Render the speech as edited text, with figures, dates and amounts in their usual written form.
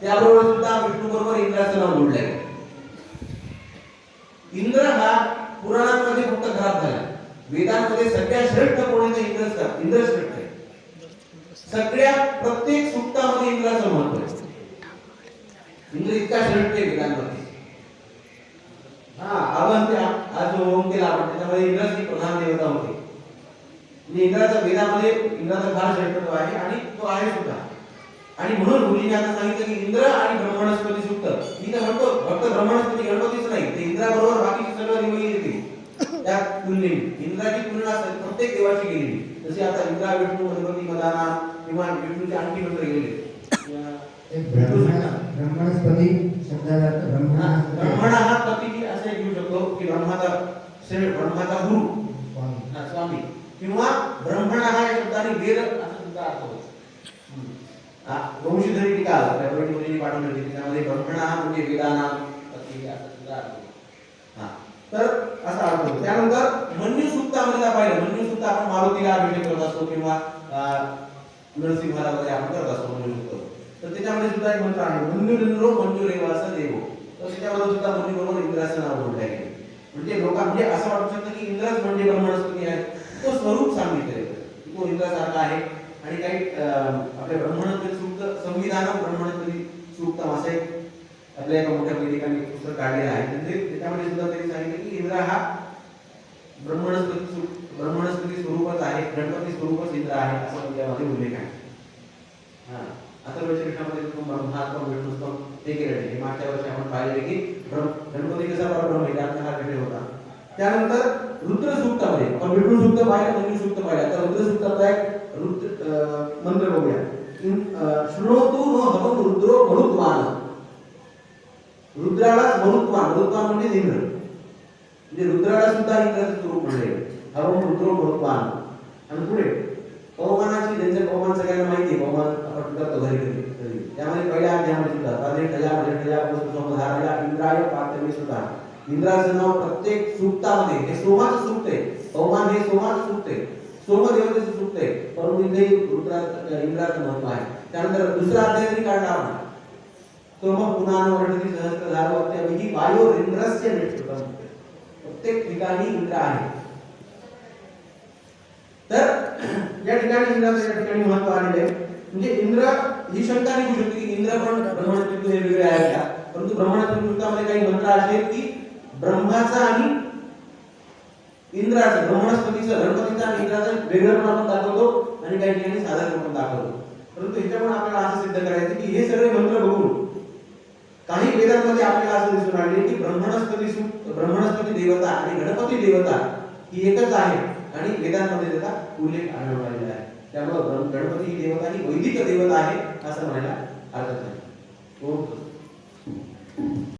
त्याबरोबर सुद्धा विष्णू बरोबर इंद्राचं नाव जोडलं आहे. इंद्र हा पुराणांमध्ये फक्त खराब झाला, वेदांमध्ये सगळ्यात श्रेष्ठ कोण आहे? इंद्र श्रेष्ठ आहे. सगळ्या प्रत्येक सूक्तामध्ये इंद्राचं महत्व आहे. इंद्र इतका श्रेष्ठ आहे वेदांमध्ये. अवंत आज होम केला आपण, त्याच्यामध्ये इंद्राची प्रधान देवता होती. म्हणजे इंद्राचा वेदामध्ये इंद्राचा फार श्रेष्ठत्व आहे आणि तो आहे सुद्धा. आणि म्हणून मुलीने आता सांगितलं की इंद्र आणि ब्रह्मणस्पती सूक्त. मी तर म्हणतो फक्त ब्रह्मणस्पती गणपतीच नाही, ते इंद्राबरोबर बाकीची सर्व देवही येते त्या तुलनेने. इंद्राची तुलना प्रत्येक देवाची केलेली. जसे आता इंद्रा, विष्णू, गणपती, मदाना किंवा विष्णूचे आणखी मंत्र गेले. ब्रह्मणस्पती शब्दाचा अर्थ ब्रह्मण हा पती असे घेऊ शकतो की ब्रह्माचा गुरु स्वामी, किंवा ब्रह्मण हा या शब्दाने वेद असा सुद्धा अर्थ होतो. वंशीधरी टीका मुलीने पाठवली होती, त्यामध्ये ब्रह्मण हा म्हणजे वेदाना पती असा सुद्धा अर्थ होतो. तर असा अर्थ होतो. त्यानंतर मन्यू सूक्तामध्ये पाहिलं, मन्यू सूक्त आपण मारुतीला अभिषेक करत असतो किंवा नरसिंहाला वगैरे आपण करत असतो मन्यू सूक्त. तर त्याच्यामध्ये सुद्धा एक मंत्र आहे, मन्युरिंद्रो मंजुरेवास देवो. तर त्याच्यामध्ये सुद्धा मन्यू बरोबर इंद्राचं नाव जोडलं आहे. म्हणजे म्हणजे असं वाटू शकतं की इंद्रच म्हणजे ब्रह्मणस्पती आहे. तो स्वरूप सांगितले तो इंद्रासारखा आहे. आणि काही आपल्या ब्रह्मणस्पती सूक्त संविधान ब्रह्मणस्पती सूक्तम असे आपल्या एका मोठ्या वैदिकांनी पुस्तक काढलेलं आहे. म्हणजे त्याच्यामध्ये सुद्धा त्यांनी सांगितलं की इंद्र हा ब्रह्मणस्पती स्वरूपच आहे, गणपती स्वरूपच इंद्र आहे असं त्यामध्ये उल्लेख आहे. अथर्वशीर्षामध्ये ब्रह्मात्म विष्णुत्म ते केलेले. मागच्या वर्षी आपण पाहिले की गणपती कसा परब्रह्म आहे त्याचा हा विषय होता. त्यानंतर रुद्र सूक्तामध्ये आपण विष्णू सूक्त पाहिलं, मन्यू सूक्त पाहिलं. आता रुद्र सूक्ताचा एक मंत्र बघूया. श्रोतु नो हवं रुद्रो मरुत्वान. रुद्राला मरुत्वान, मरुत्वान म्हणजे इंद्र. म्हणजे रुद्राला सुद्धा इंद्राचं स्वरूप म्हणले हवं रुद्रो मरुत्वान. आणि पुढे पवमानाची, ज्यांचे पवमान सगळ्यांना माहिती आहे, पवमान आपण करतो घरी घरी. त्यामध्ये पहिल्या अध्यायामध्ये सुद्धा इंद्राय पात्रमी सुद्धा इंद्राचं नाव प्रत्येक सूक्तामध्ये. हे सोमाचं सूक्त आहे, पवमान हे सोमाचं सूक्त आहे, सोमदेवतेचं सूक्त आहे. परंतु इथे इंद्राचं महत्व आहे. त्यानंतर दुसरा अध्याय तरी काढला आपण, सोम पुनान वर्णती सहस्त्रधारो अत्याविही वायो इंद्रस्य नेतृत्वम. प्रत्येक ठिकाणी इंद्र आहे. तर या ठिकाणी इंद्राचं या ठिकाणी महत्व आलेलं आहे. म्हणजे इंद्र ही शंका निघू शकते की इंद्र पण ब्रह्मणस्पती वेगवेगळे आहेत का. परंतु ब्रह्मणस्पती सूक्तामध्ये काही मंत्र असे आहेत की ब्रह्माचा आणि इंद्राचं, ब्रह्मणस्पतीचं, गणपतीचं आणि इंद्राचं वेगळं आपण दाखवतो आणि काही ठिकाणी साधारण पण दाखवतो. परंतु ह्याच्यामुळे आपल्याला असं सिद्ध करायचं की हे सगळे मंत्र बघून काही वेदांमध्ये आपल्याला असं दिसून आले की ब्रह्मणस्पती देवता आणि गणपती देवता ही एकच आहे आणि वेदांमध्ये त्याचा उल्लेख आढळून आलेला आहे. त्यामुळे गणपती ही देवता ही वैदिक देवता आहे असं म्हणायला हरकत नाही.